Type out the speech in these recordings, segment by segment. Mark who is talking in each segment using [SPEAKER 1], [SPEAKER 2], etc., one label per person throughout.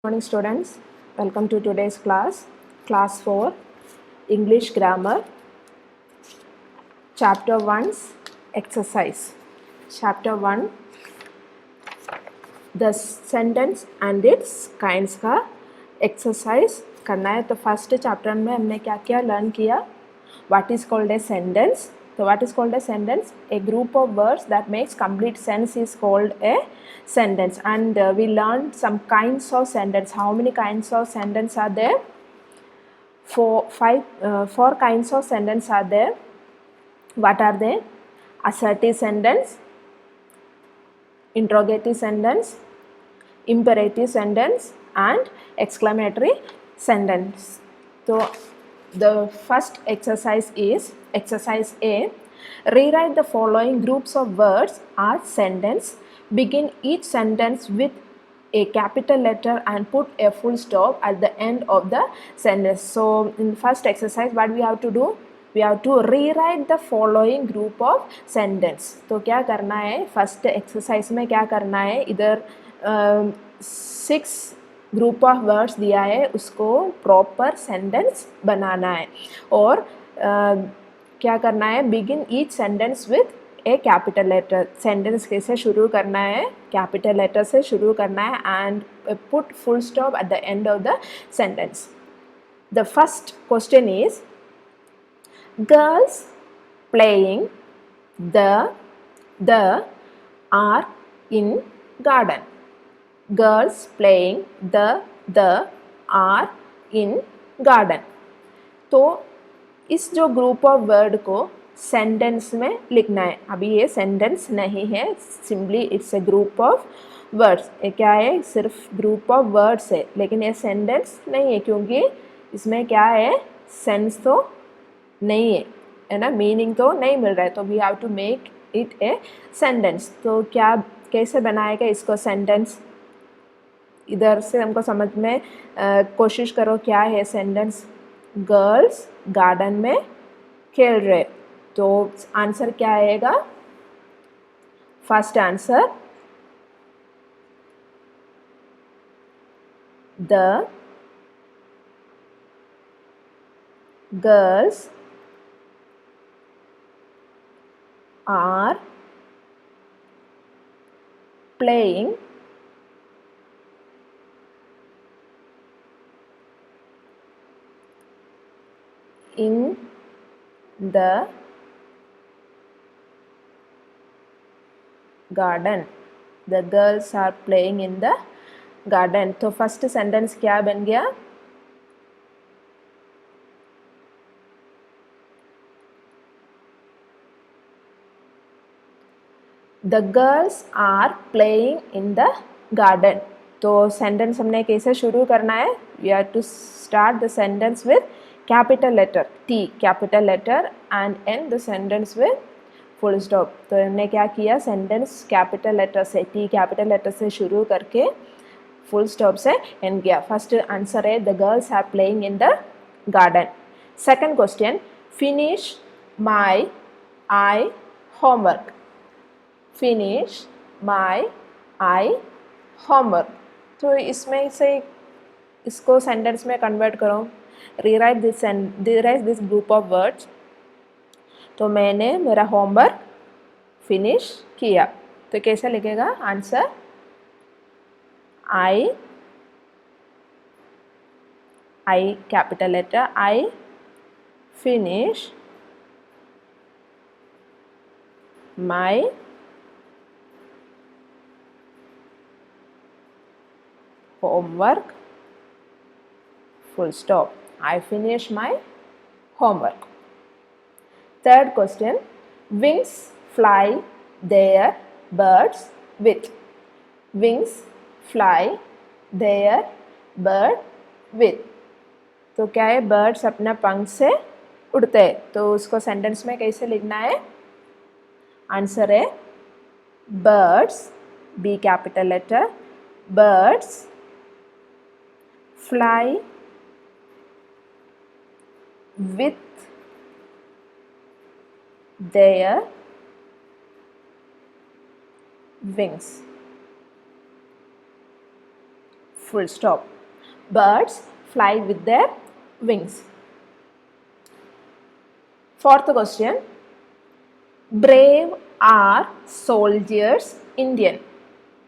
[SPEAKER 1] Morning students, welcome to today's class 4, English Grammar, Chapter 1's exercise. Chapter 1, the sentence and its kinds का exercise करना है. तो first chapter में हमने क्या क्या लर्न किया. What is called a sentence? So what is called a sentence? A group of words that makes complete sense is called a sentence. And we learned some kinds of sentence. How many kinds of sentence are there? Four kinds of sentence are there. What are they? Assertive sentence, interrogative sentence, imperative sentence, and exclamatory sentence. So the first exercise is exercise A. Rewrite the following groups of words as sentence. Begin each sentence with a capital letter and put a full stop at the end of the sentence. So in the first exercise, what we have to do? We have to rewrite the following group of sentence. तो क्या करना है first exercise में क्या करना है इधर 6 group of words दिया है उसको प्रॉपर सेंटेंस बनाना है और क्या करना है begin each sentence with a capital letter. Sentence कैसे शुरू करना है कैपिटल लेटर से शुरू करना है and put full stop at the end of the sentence. The first question is girls playing the are in garden. Girls playing the are in garden. तो इस जो ग्रुप ऑफ वर्ड को sentence में लिखना है. अभी ये सेंटेंस नहीं है, simply it's a group of words. ये क्या है सिर्फ ग्रुप ऑफ वर्ड्स है लेकिन ये सेंटेंस नहीं है क्योंकि इसमें क्या है सेंस तो नहीं है ना, मीनिंग तो नहीं मिल रहा है. तो we have to make it a sentence. तो क्या कैसे बनाएगा इसको सेंटेंस इधर से हमको समझ में कोशिश करो क्या है सेंटेंस. गर्ल्स गार्डन में खेल रहे. तो आंसर क्या आएगा first answer the girls are playing in the garden. The girls are playing in the garden. तो फर्स्ट सेंटेंस क्या बन गया The girls are playing in the garden. तो सेंटेंस हमने कैसे शुरू करना है We have to start the sentence with capital letter T, capital letter, and end the sentence with full stop. तो हमने क्या किया सेंटेंस कैपिटल लेटर से T कैपिटल लेटर से शुरू करके फुल स्टॉप से एंड किया. फर्स्ट आंसर है the girls are playing in the garden. Second question finish my I homework. Finish my I homework. तो इसमें से इसको सेंटेंस में कन्वर्ट करो. rewrite this group of words. तो मैंने मेरा होमवर्क फिनिश किया. तो कैसे लिखेगा answer I capital letter I finish my homework full stop. I finish my homework. Third question wings fly their birds with. Wings fly their bird with. तो क्या है birds अपना पंख से उड़ते हैं. तो उसको सेंटेंस में कैसे लिखना है आंसर है birds B capital letter birds fly with their wings. Full stop. birds fly with their wings. Fourth question, brave are soldiers Indian.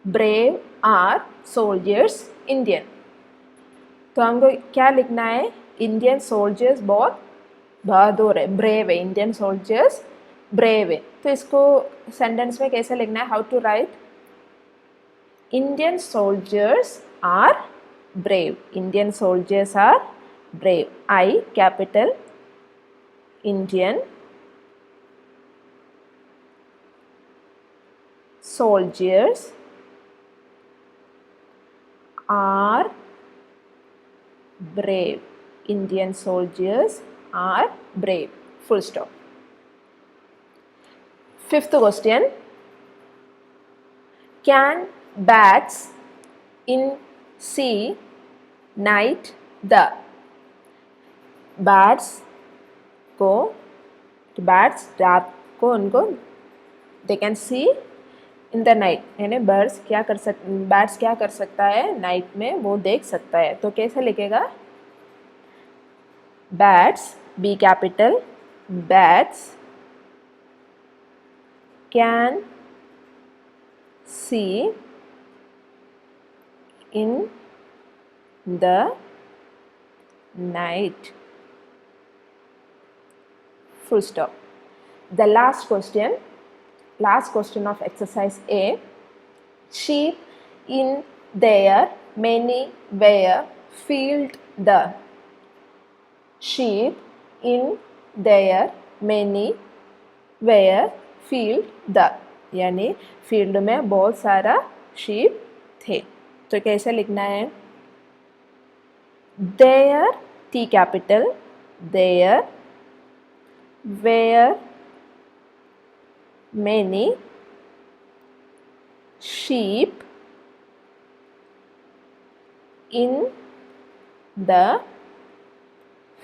[SPEAKER 1] Brave are soldiers Indian. तो हमको क्या लिखना है, इंडियन सोल्जर्स बहुत बहादुर है, ब्रेव है, इंडियन सोल्जर्स ब्रेव है. तो इसको सेंटेंस में कैसे लिखना है, how to write, Indian soldiers are brave. Indian soldiers are brave. I capital Indian soldiers are brave. Indian soldiers are brave. Full stop. Fifth question. Can bats in see night the? Bats को, bats रात को उनको they can see in the night, यानी birds क्या कर bats क्या कर सकता है, नाइट में वो देख सकता है. तो कैसे लिखेगा, bats, B capital, bats can see in the night. Full stop. The last question of exercise A. Sheep in their many were filled the. Sheep in their many were filled the. यानी field में बहुत सारा sheep थे. तो कैसे लिखना है, there, T capital, there were many sheep in the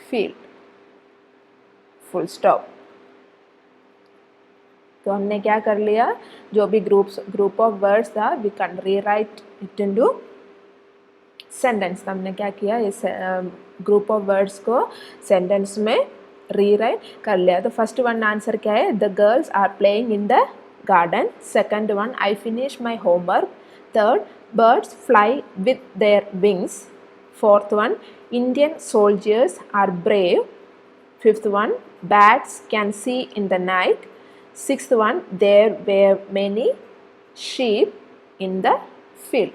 [SPEAKER 1] field. Full stop. तो हमने क्या कर लिया, जो भी ग्रुप ऑफ वर्ड्स था we can rewrite it into sentence. हमने क्या किया, इस ग्रुप ऑफ वर्ड्स को सेंटेंस में रीराइट कर लिया. तो फर्स्ट वन आंसर क्या है, the girls are playing in the garden. Second one, I finish my homework. Third, birds fly with their wings. Fourth one, Indian soldiers are brave. Fifth one, bats can see in the night. Sixth one, there were many sheep in the field.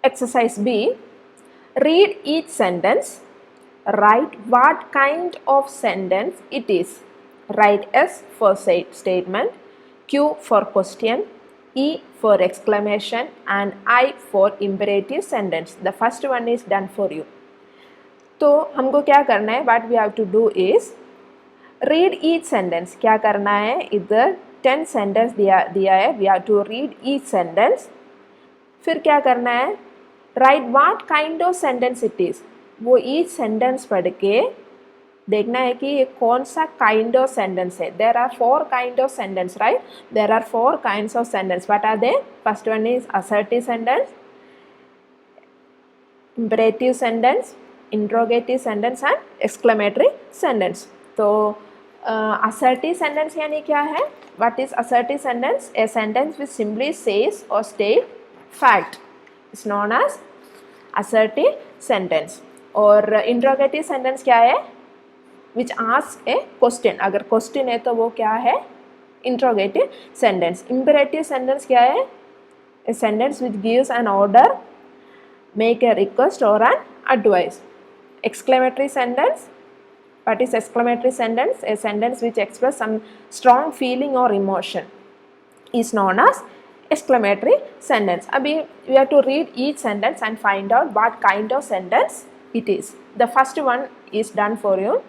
[SPEAKER 1] Exercise B. Read each sentence. Write what kind of sentence it is. Write S for statement, Q for question, E for exclamation, and I for imperative sentence. The first one is done for you. तो हमको क्या करना है, what we have to do is read each sentence. क्या करना है, इधर 10 sentence दिया है, we have to read each sentence. फिर क्या करना है, write what kind of sentence it is. वो each sentence पढ़ के देखना है कि ये कौन सा kind of sentence है. There are 4 kind of sentence, right? There are 4 kinds of sentence. What are they? First one is assertive sentence, imperative sentence, interrogative sentence and exclamatory sentence. तो assertive sentence यानी क्या है, what is assertive sentence? A sentence which simply says or state fact is known as assertive sentence. और interrogative sentence क्या है, which asks a question. अगर question है तो वो क्या है, interrogative sentence. Imperative sentence क्या है, a sentence which gives an order, make a request or an advice. Exclamatory sentence, what is exclamatory sentence? A sentence which expresses some strong feeling or emotion is known as exclamatory sentence. Abhi we have to read each sentence and find out what kind of sentence it is. The first one is done for you.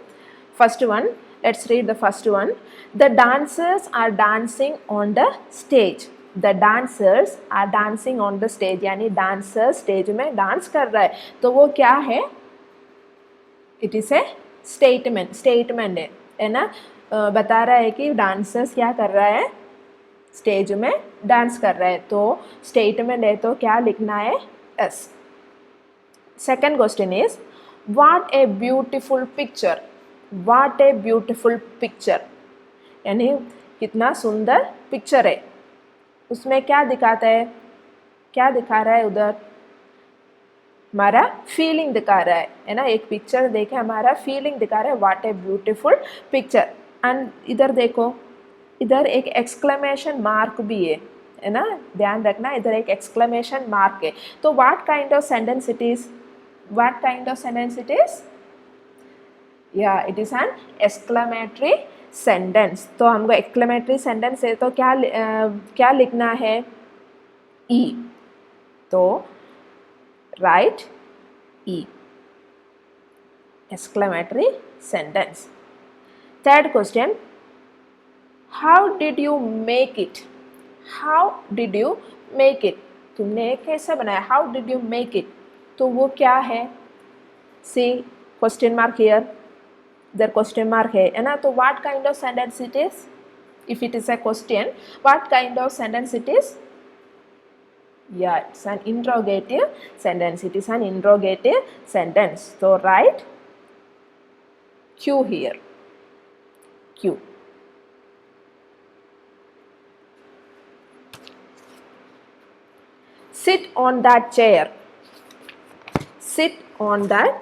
[SPEAKER 1] First one, let's read the first one. The dancers are dancing on the stage. The dancers are dancing on the stage. यानी dancers stage में dance कर रहा है. तो वो क्या है? It is a statement है ना, बता रहा है कि dancers क्या कर रहा है, स्टेज में डांस कर रहे हैं, तो स्टेटमेंट है तो क्या लिखना है, S. Second question is what a beautiful picture, what a beautiful picture, यानी कितना सुंदर पिक्चर है। उसमें क्या दिखाता क्या दिखा रहा है उधर, हमारा फीलिंग दिखा रहा है ना। एक पिक्चर देखे हमारा फीलिंग दिखा रहा है, what a beautiful picture. And इधर देखो, इधर एक एक्सक्लेमेशन मार्क भी है ना, ध्यान रखना, इधर एक एक्सक्लेमेशन मार्क है। तो what kind of sentence it is, what kind of sentence it is, या it is an exclamatory sentence. तो हमको एक्सक्लेमेटरी सेंटेंस है तो क्या लिखना है, ई। तो right E, exclamatory sentence. Third question, how did you make it, how did you make it, तुमने कैसे बनाया, how did you make it, तो वो क्या है, see question mark here, इधर question mark है ना। तो what kind of sentence it is, if it is a question, what kind of sentence it is, yeah, it's an interrogative sentence, it is an interrogative sentence. So write Q here, Q. Sit on that chair, sit on that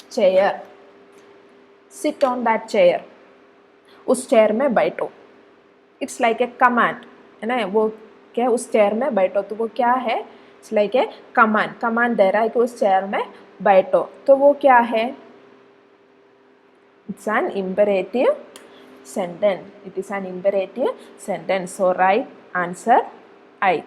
[SPEAKER 1] chair, sit on that chair, उस chair में बैठो। It's like a command है ना, वो क्या, उस chair में बैठो, तो वो क्या है, it's like a command, command दे रहा है कि उस चेयर में बैठो, तो वो क्या है, it's an imperative sentence, it is an imperative sentence. So write answer I.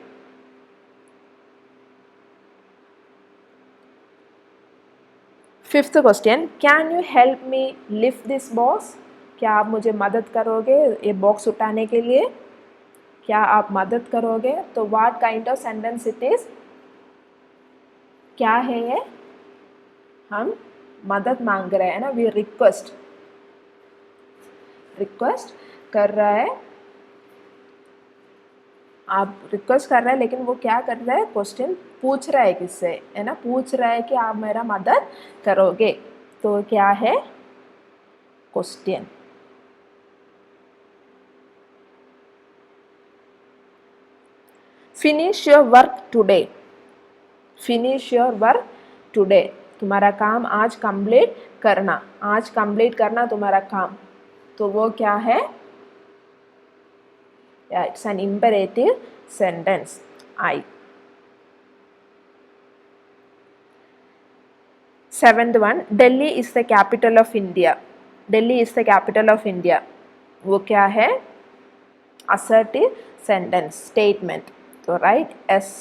[SPEAKER 1] Fifth question, can you help me lift this box, क्या आप मुझे मदद करोगे ये बॉक्स उठाने के लिए, क्या आप मदद करोगे। तो what kind of sentence it is, क्या है ये, हम मदद मांग रहे हैं ना, we request, रिक्वेस्ट कर रहा है, आप रिक्वेस्ट कर रहे हैं, लेकिन वो क्या कर रहा है, क्वेश्चन पूछ रहा है किससे, है ना, पूछ रहा है कि आप मेरा मदद करोगे, तो क्या है, question. Finish your work today, finish your work today, तुम्हारा काम आज कंप्लीट करना, आज कंप्लीट करना तुम्हारा काम, तो वो क्या है, yeah, it's an imperative sentence I. Seventh one, Delhi is the capital of India, Delhi is the capital of India, वो क्या है, assertive sentence, statement, तो write S.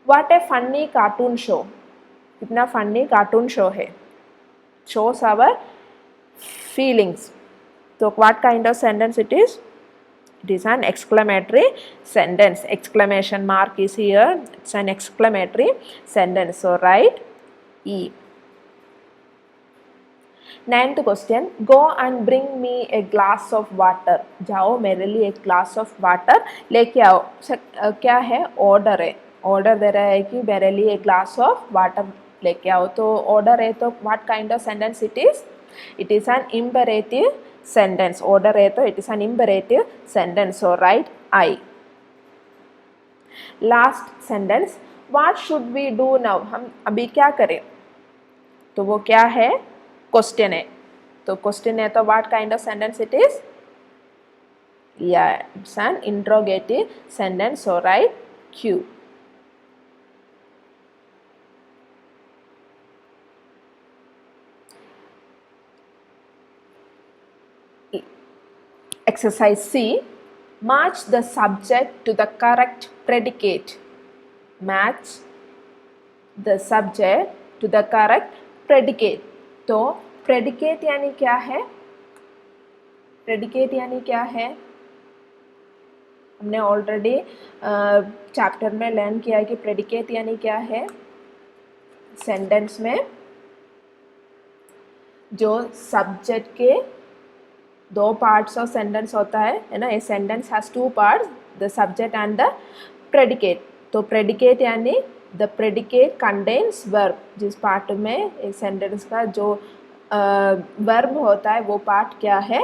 [SPEAKER 1] What a funny cartoon show, कितना funny cartoon show है, shows our feelings, so what kind of sentence it is, it is an exclamatory sentence, exclamation mark is here, it's an exclamatory sentence, so write E. Ninth question, go and bring me a glass of water, जाओ मेरे लिए एक glass of water लेके आओ, क्या है, order है, order दे रहा है कि मेरे लिए एक glass of water लेके आओ, तो order है तो what kind of sentence it is, it is an imperative sentence, order है तो it is an imperative sentence, so write I. Last sentence, what should we do now, हम अभी क्या करें, तो वो क्या है, क्वेश्चन है, तो क्वेश्चन है तो what kind of sentence it is, yeah, it's an interrogative sentence, so write Q. Exercise C, match the subject to the correct predicate, match the subject to the correct predicate, तो predicate यानी क्या है, predicate यानी क्या है, हमने already chapter में learn किया है कि predicate यानी क्या है, सेंटेंस में जो सब्जेक्ट के दो पार्ट्स ऑफ सेंटेंस होता है ना. A sentence has two parts, the subject and the predicate. तो प्रेडिकेट यानी द प्रेडिकेट कंटेन्स वर्ब. जिस पार्ट में एक सेंटेंस का जो वर्ब होता है वो पार्ट क्या है?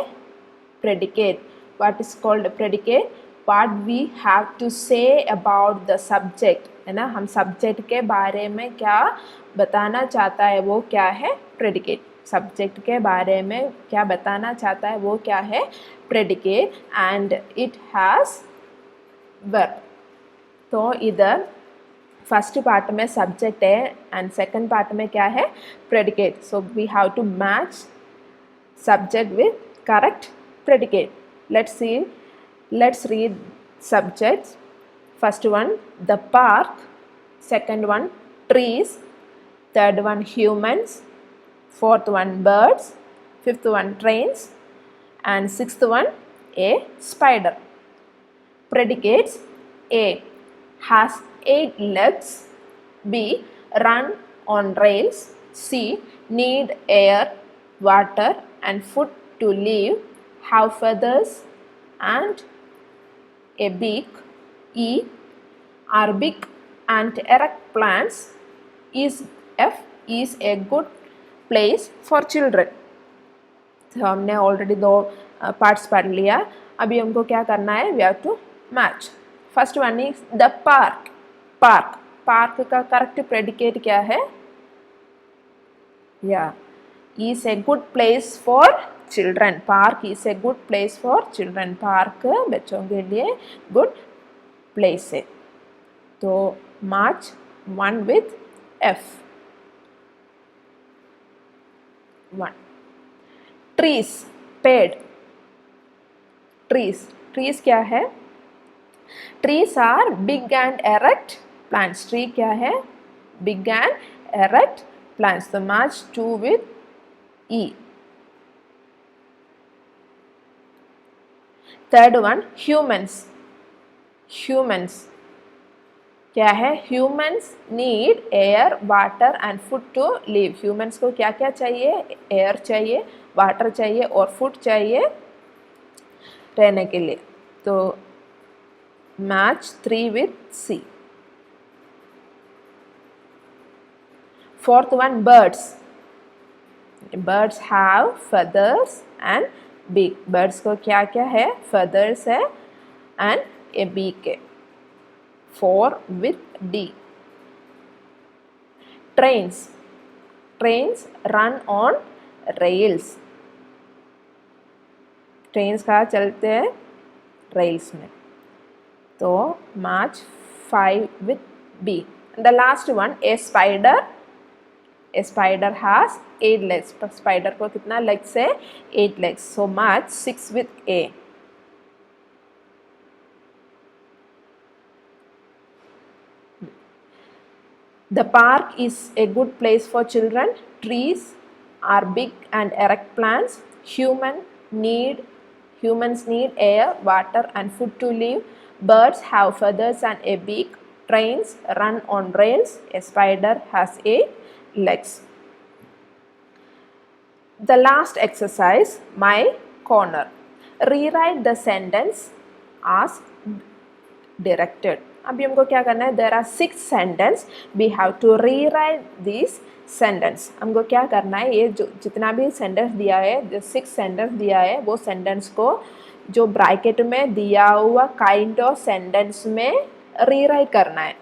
[SPEAKER 1] Predicate. What is called predicate? What we have to say about the subject, है ना. हम सब्जेक्ट के बारे में क्या बताना चाहता है वो क्या है? प्रेडिकेट. सब्जेक्ट के बारे में क्या बताना चाहता है वो क्या है? Predicate. And it has verb. तो इधर फर्स्ट पार्ट में सब्जेक्ट है एंड सेकंड पार्ट में क्या है? Predicate. So we have to match subject with correct predicate. Let's read subjects. First one, the park. Second one, trees. Third one, humans. Fourth one, birds. Fifth one, trains. And sixth one, a spider. Predicates: A has 8 legs. B run on rails. C need air, water and food to live. Have feathers and a beak. E are big and erect plants. F is a good place for children. तो हमने already दो parts पढ़ लिया. अभी हमको क्या करना है? We have to match. First one is the park. Park. Park का करेक्ट प्रेडिकेट क्या है? या is a good place for children. Park is a good place for children. Park बच्चों के लिए गुड प्लेस है. तो match one with F. 1. Trees. पेड़. Trees. Trees क्या है? Trees are big and erect plants. Tree क्या है? Big and erect plants. तो match 2 with E. Third one, humans. Humans क्या है? Humans need air, water and food to live. Humans को क्या क्या चाहिए? Air चाहिए, water चाहिए और food चाहिए रहने के लिए. तो match 3 with C. Fourth one, birds. Birds have feathers and beak. Birds को क्या क्या है? Feathers है and a beak है. 4 with D. Trains. Trains run on rails. Trains कहाँ चलते हैं? Rails में. तो match 5 with B. The last one, a spider. A spider has 8 legs. Spider को कितना legs है? 8 legs. So match 6 with A. The park is a good place for children. Trees are big and erect plants. Humans need air, water and food to live. Birds have feathers and a beak. Trains run on rails. A spider has 8 legs. The last exercise, my corner. Rewrite the sentence as directed. अभी हमको क्या करना है? There are 6 sentences. We have to rewrite these sentence. हमको क्या करना है? ये जो जितना भी सेंटेंस दिया है, जो 6 सेंटेंस दिया है, वो सेंटेंस को जो ब्रैकेट में दिया हुआ काइंड ऑफ सेंटेंस में रीराइट करना है.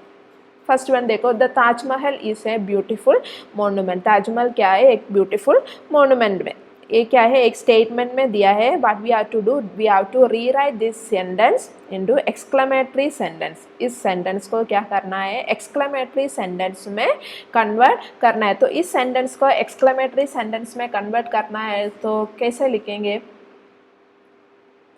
[SPEAKER 1] फर्स्ट वन देखो, the Taj Mahal is a beautiful monument. Taj Mahal क्या है? एक ब्यूटीफुल मोन्यूमेंट में. ये क्या है? एक स्टेटमेंट में दिया है. What we have to do? We have to rewrite this sentence into exclamatory sentence. इस सेंटेंस को क्या करना है? एक्सक्लेमेटरी सेंटेंस में कन्वर्ट करना है. तो इस सेंटेंस को एक्सक्लेमेटरी सेंटेंस में कन्वर्ट करना है तो कैसे लिखेंगे?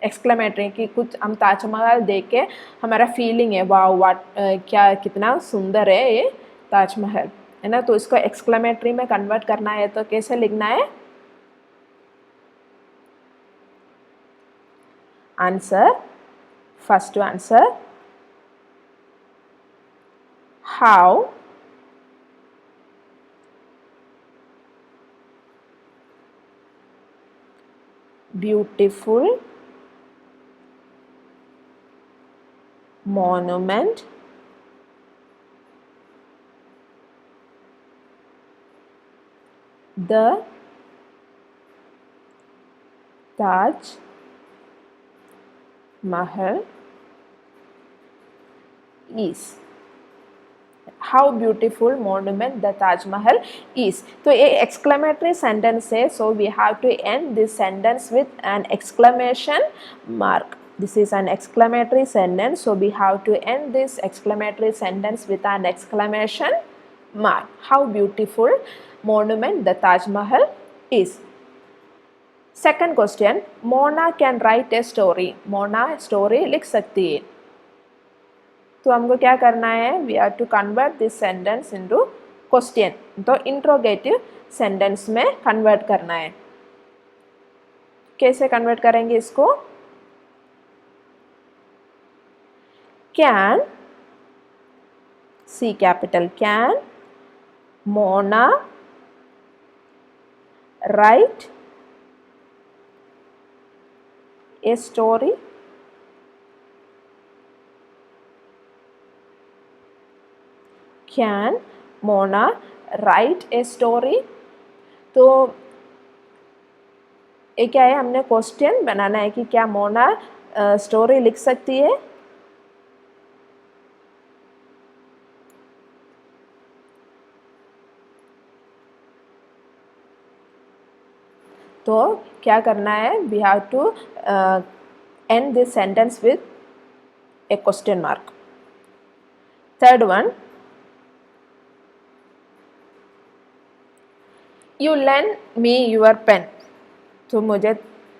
[SPEAKER 1] एक्सक्लेमेटरी की कुछ हम ताजमहल देख के हमारा फीलिंग है, वाह वाट क्या कितना सुंदर है ये ताजमहल, है ना. तो इसको एक्सक्लेमेटरी में कन्वर्ट करना है तो कैसे लिखना है? Answer, first answer, how beautiful monument the Taj Mahal is. How beautiful monument the Taj Mahal is. तो ये exclamatory sentence है, so we have to end this sentence with an exclamation mark. This is an exclamatory sentence, so we have to end this exclamatory sentence with an exclamation mark. How beautiful monument the Taj Mahal is. Second question, Mona can write a story. Mona story लिख सकती है. तो हमको क्या करना है, we have to convert this sentence into question. तो interrogative sentence में कन्वर्ट करना है. कैसे कन्वर्ट करेंगे इसको? Can, C capital, can Mona write a story? Can Mona write a story? तो ये क्या है, हमने क्वेश्चन बनाना है कि क्या मोना स्टोरी लिख सकती है. तो क्या करना है, we have to end this sentence with a question mark. Third one, you lend me your pen. तो मुझे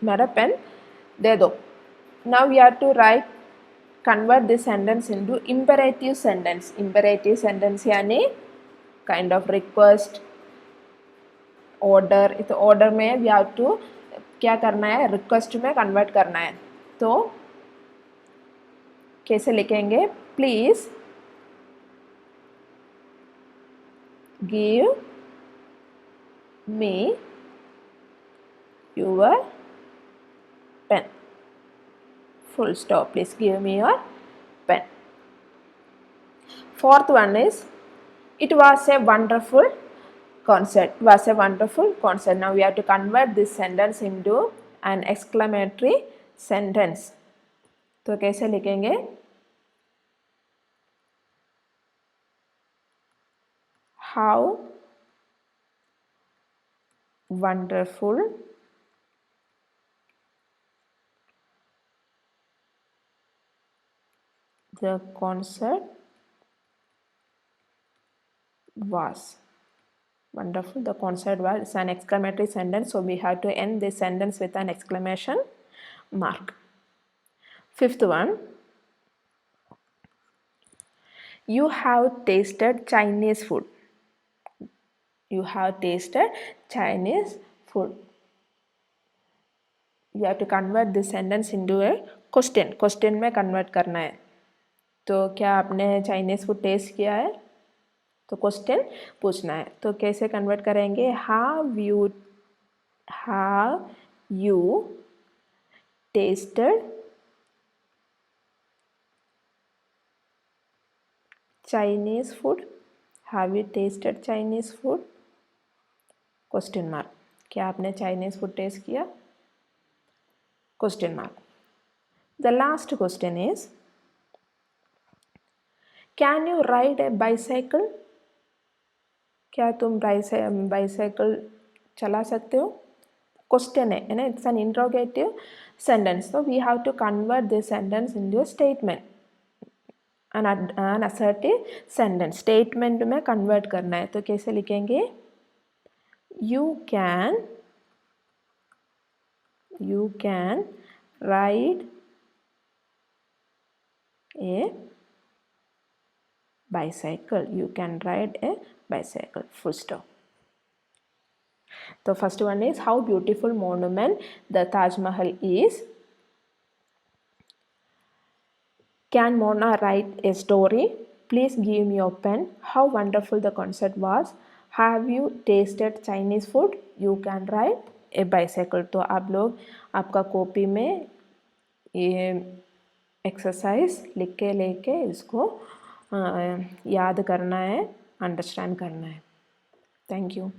[SPEAKER 1] मेरा पेन दे दो. Now we have to write convert this sentence into imperative sentence. Imperative sentence यानी kind of request, order. तो order में we have to क्या करना है, रिक्वेस्ट में कन्वर्ट करना है. तो कैसे लिखेंगे? Please give me your pen. Full stop. Please give me your pen. Fourth one is, it was a wonderful concert. Was a wonderful concert. Now we have to convert this sentence into an exclamatory sentence. तो कैसे लिखेंगे? How wonderful the concert was. Wonderful the concert was. It's an exclamatory sentence, so we have to end this sentence with an exclamation mark. Fifth one, you have tasted Chinese food. You have tasted Chinese food. You have to convert this sentence into a question. Question में convert करना है. तो क्या आपने Chinese food test किया है? तो question पूछना है. तो कैसे कन्वर्ट करेंगे? Have you tested Chinese food? Have you tested Chinese food? Question mark. क्या आपने चाइनीज़ फूड टेस्ट किया? Question mark. The last question is, can you ride a bicycle? क्या तुम बाईसाइकिल चला सकते हो? क्वेश्चन है ना, इट्स एन इंट्रोगेटिव सेंटेंस. तो we have to convert this sentence into statement, an assertive sentence. Statement में कन्वर्ट करना है. तो कैसे लिखेंगे? You can ride a bicycle. You can ride a bicycle. Full stop. The first one is, how beautiful monument the Taj Mahal is. Can Mona write a story? Please give me your pen. How wonderful the concert was. Have you tasted Chinese food? You can write A bicycle. तो आप लोग आपका copy में ये exercise लिख के लेके इसको याद करना है, अंडरस्टैंड करना है। Thank you.